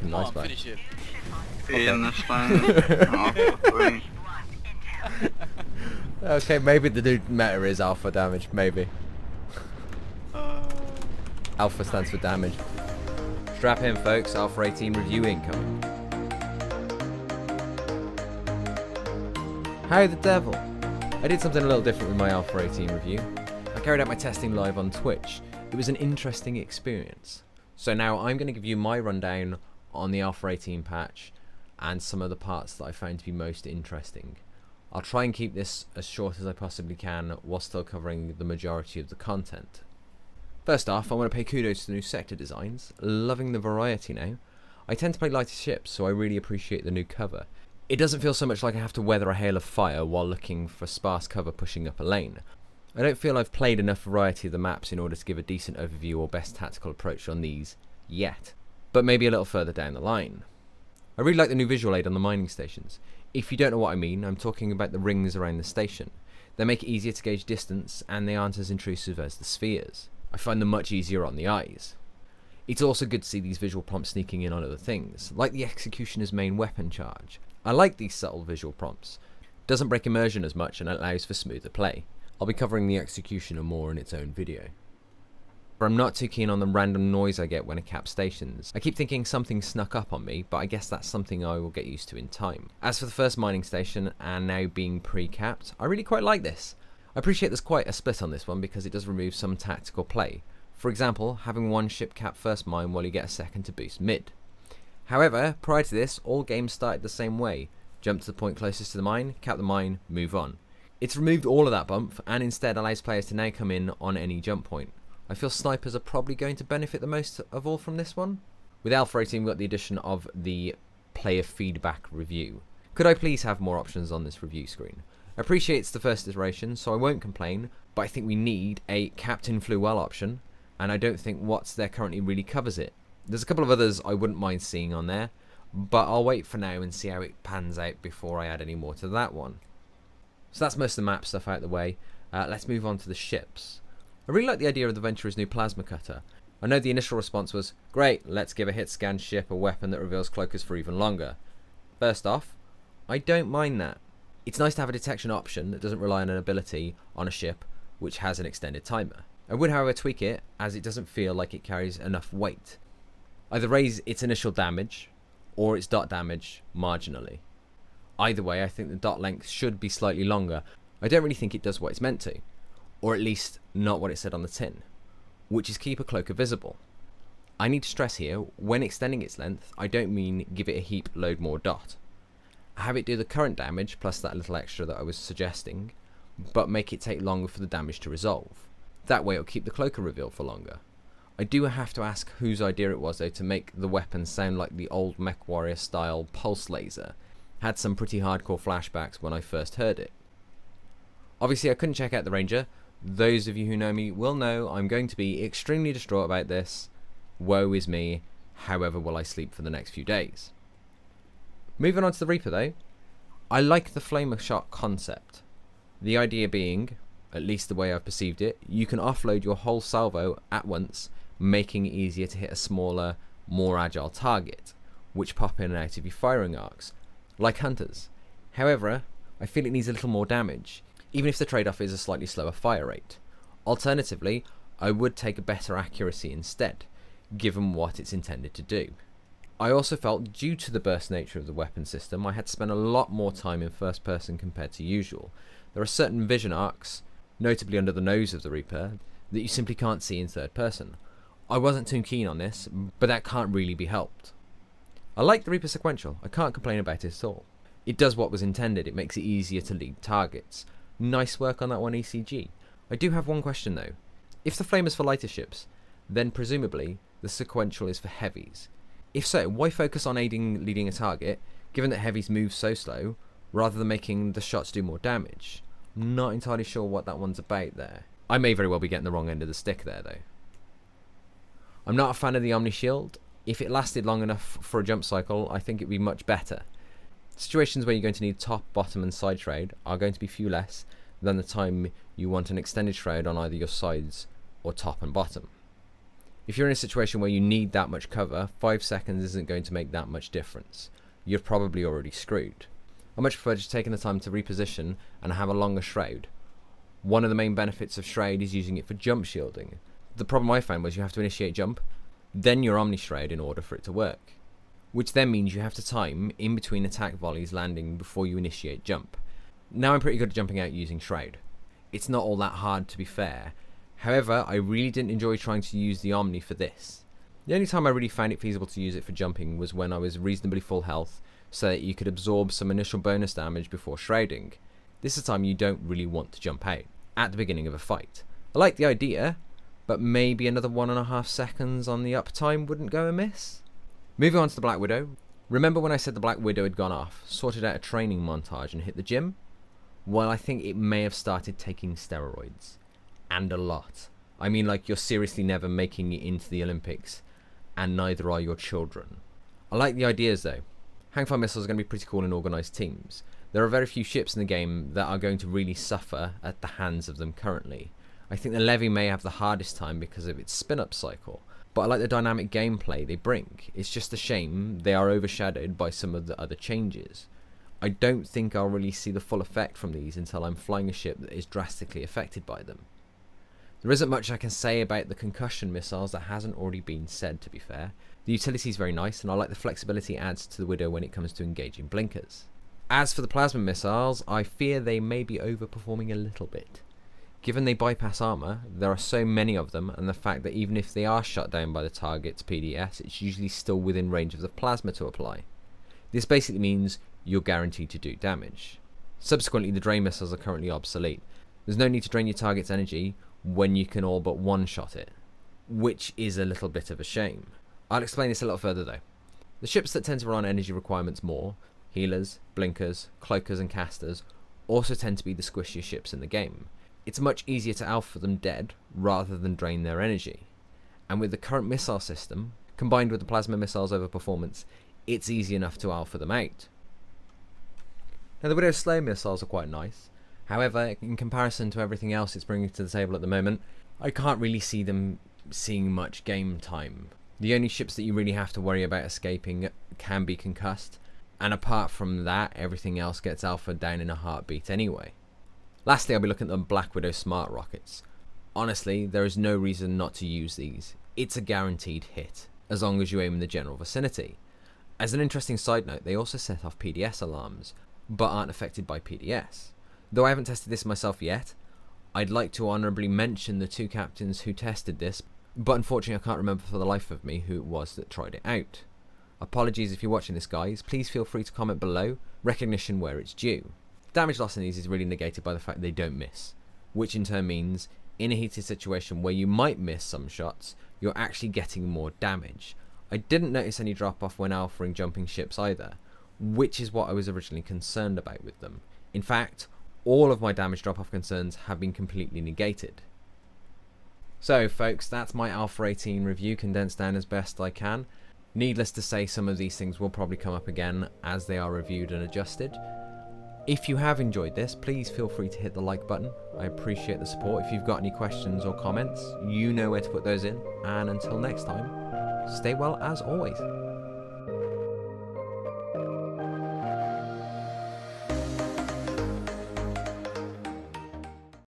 Come Nice, on, mate. finish him. See you in this thing. Okay, maybe the new meta is alpha damage, maybe. Alpha stands for damage. Strap in, folks. Alpha 18 review incoming. How the devil? I did something a little different with my Alpha 18 review. I carried out my testing live on Twitch. It was an interesting experience. So now I'm going to give you my rundown on the Alpha 18 patch and some of the parts that I found to be most interesting. I'll try and keep this as short as I possibly can while still covering the majority of the content. First off, I want to pay kudos to the new sector designs. Loving the variety now. I tend to play lighter ships, so I really appreciate the new cover. It doesn't feel so much like I have to weather a hail of fire while looking for sparse cover pushing up a lane. I don't feel I've played enough variety of the maps in order to give a decent overview or best tactical approach on these yet, but maybe a little further down the line. I really like the new visual aid on the mining stations. If you don't know what I mean, I'm talking about the rings around the station. They make it easier to gauge distance and they aren't as intrusive as the spheres. I find them much easier on the eyes. It's also good to see these visual prompts sneaking in on other things, like the Executioner's main weapon charge. I like these subtle visual prompts. Doesn't break immersion as much and allows for smoother play. I'll be covering the Executioner more in its own video. But I'm not too keen on the random noise I get when I cap stations. I keep thinking something snuck up on me, but I guess that's something I will get used to in time. As for the first mining station, and now being pre-capped, I really quite like this. I appreciate there's quite a split on this one because it does remove some tactical play. For example, having one ship cap first mine while you get a second to boost mid. However, prior to this, all games started the same way. Jump to the point closest to the mine, cap the mine, move on. It's removed all of that bump and instead allows players to now come in on any jump point. I feel snipers are probably going to benefit the most of all from this one. With Alpha 18 we've got the addition of the player feedback review. Could I please have more options on this review screen? I appreciate it's the first iteration so I won't complain, but I think we need a Captain Flew Well option and I don't think what's there currently really covers it. There's a couple of others I wouldn't mind seeing on there, but I'll wait for now and see how it pans out before I add any more to that one. So that's most of the map stuff out of the way. Let's move on to the ships. I really like the idea of the Venturer's new plasma cutter. I know the initial response was, great, let's give a hit scan ship a weapon that reveals cloakers for even longer. First off, I don't mind that. It's nice to have a detection option that doesn't rely on an ability on a ship which has an extended timer. I would however tweak it as it doesn't feel like it carries enough weight. Either raise its initial damage or its dot damage marginally. Either way, I think the dot length should be slightly longer. I don't really think it does what it's meant to, or at least not what it said on the tin, which is keep a cloaker visible. I need to stress here, when extending its length, I don't mean give it a heap load more dot. Have it do the current damage plus that little extra that I was suggesting, but make it take longer for the damage to resolve. That way it'll keep the cloaker reveal for longer. I do have to ask whose idea it was though to make the weapon sound like the old MechWarrior style pulse laser. Had some pretty hardcore flashbacks when I first heard it. Obviously I couldn't check out the Ranger. Those of you who know me will know I'm going to be extremely distraught about this. Woe is me, however will I sleep for the next few days. Moving on to the Reaper though, I like the flamer shot concept. The idea being, at least the way I've perceived it, you can offload your whole salvo at once, making it easier to hit a smaller, more agile target, which pop in and out of your firing arcs, like hunters. However, I feel it needs a little more damage, even if the trade-off is a slightly slower fire rate. Alternatively, I would take a better accuracy instead, given what it's intended to do. I also felt, due to the burst nature of the weapon system, I had to spend a lot more time in first person compared to usual. There are certain vision arcs, notably under the nose of the Reaper, that you simply can't see in third person. I wasn't too keen on this, but that can't really be helped. I like the Reaper sequential, I can't complain about it at all. It does what was intended, it makes it easier to lead targets. Nice work on that one ECG. I do have one question though. If the flame is for lighter ships, then presumably the sequential is for heavies. If so, why focus on leading a target, given that heavies move so slow, rather than making the shots do more damage? I'm not entirely sure what that one's about there. I may very well be getting the wrong end of the stick there though. I'm not a fan of the Omni Shield. If it lasted long enough for a jump cycle, I think it'd be much better. Situations where you're going to need top, bottom and side shroud are going to be few less than the time you want an extended shroud on either your sides or top and bottom. If you're in a situation where you need that much cover, 5 seconds isn't going to make that much difference. You're probably already screwed. I much prefer just taking the time to reposition and have a longer shroud. One of the main benefits of shroud is using it for jump shielding. The problem I found was you have to initiate jump, then your Omni Shroud in order for it to work. Which then means you have to time in between attack volleys landing before you initiate jump. Now I'm pretty good at jumping out using shroud. It's not all that hard, to be fair. However, I really didn't enjoy trying to use the Omni for this. The only time I really found it feasible to use it for jumping was when I was reasonably full health, so that you could absorb some initial bonus damage before shrouding. This is a time you don't really want to jump out, at the beginning of a fight. I like the idea, but maybe another 1.5 seconds on the uptime wouldn't go amiss. Moving on to the Black Widow. Remember when I said the Black Widow had gone off, sorted out a training montage and hit the gym? Well, I think it may have started taking steroids. And a lot. I mean, like, you're seriously never making it into the Olympics, and neither are your children. I like the ideas though. Hangfire missiles are going to be pretty cool in organised teams. There are very few ships in the game that are going to really suffer at the hands of them currently. I think the Levy may have the hardest time because of its spin-up cycle, but I like the dynamic gameplay they bring. It's just a shame they are overshadowed by some of the other changes. I don't think I'll really see the full effect from these until I'm flying a ship that is drastically affected by them. There isn't much I can say about the concussion missiles that hasn't already been said, to be fair. The utility is very nice, and I like the flexibility it adds to the Widow when it comes to engaging blinkers. As for the plasma missiles, I fear they may be overperforming a little bit. Given they bypass armour, there are so many of them, and the fact that even if they are shut down by the target's PDS, it's usually still within range of the plasma to apply. This basically means you're guaranteed to do damage. Subsequently, the drain missiles are currently obsolete. There's no need to drain your target's energy when you can all but one-shot it, which is a little bit of a shame. I'll explain this a little further though. The ships that tend to run energy requirements more, healers, blinkers, cloakers and casters, also tend to be the squishier ships in the game. It's much easier to alpha them dead rather than drain their energy. And with the current missile system, combined with the plasma missiles over performance, it's easy enough to alpha them out. Now the Widow Slayer missiles are quite nice. However, in comparison to everything else it's bringing to the table at the moment, I can't really see them seeing much game time. The only ships that you really have to worry about escaping can be concussed, and apart from that, everything else gets alpha down in a heartbeat anyway. Lastly, I'll be looking at the Black Widow smart rockets. Honestly, there is no reason not to use these. It's a guaranteed hit, as long as you aim in the general vicinity. As an interesting side note, they also set off PDS alarms, but aren't affected by PDS. Though I haven't tested this myself yet, I'd like to honourably mention the 2 captains who tested this, but unfortunately I can't remember for the life of me who it was that tried it out. Apologies if you're watching this, guys. Please feel free to comment below, recognition where it's due. Damage loss in these is really negated by the fact they don't miss, which in turn means, in a heated situation where you might miss some shots, you're actually getting more damage. I didn't notice any drop off when alphaing jumping ships either, which is what I was originally concerned about with them. In fact, all of my damage drop off concerns have been completely negated. So folks, that's my Alpha 18 review condensed down as best I can. Needless to say, some of these things will probably come up again as they are reviewed and adjusted. If you have enjoyed this, please feel free to hit the like button. I appreciate the support. If you've got any questions or comments, you know where to put those in. And until next time, stay well as always.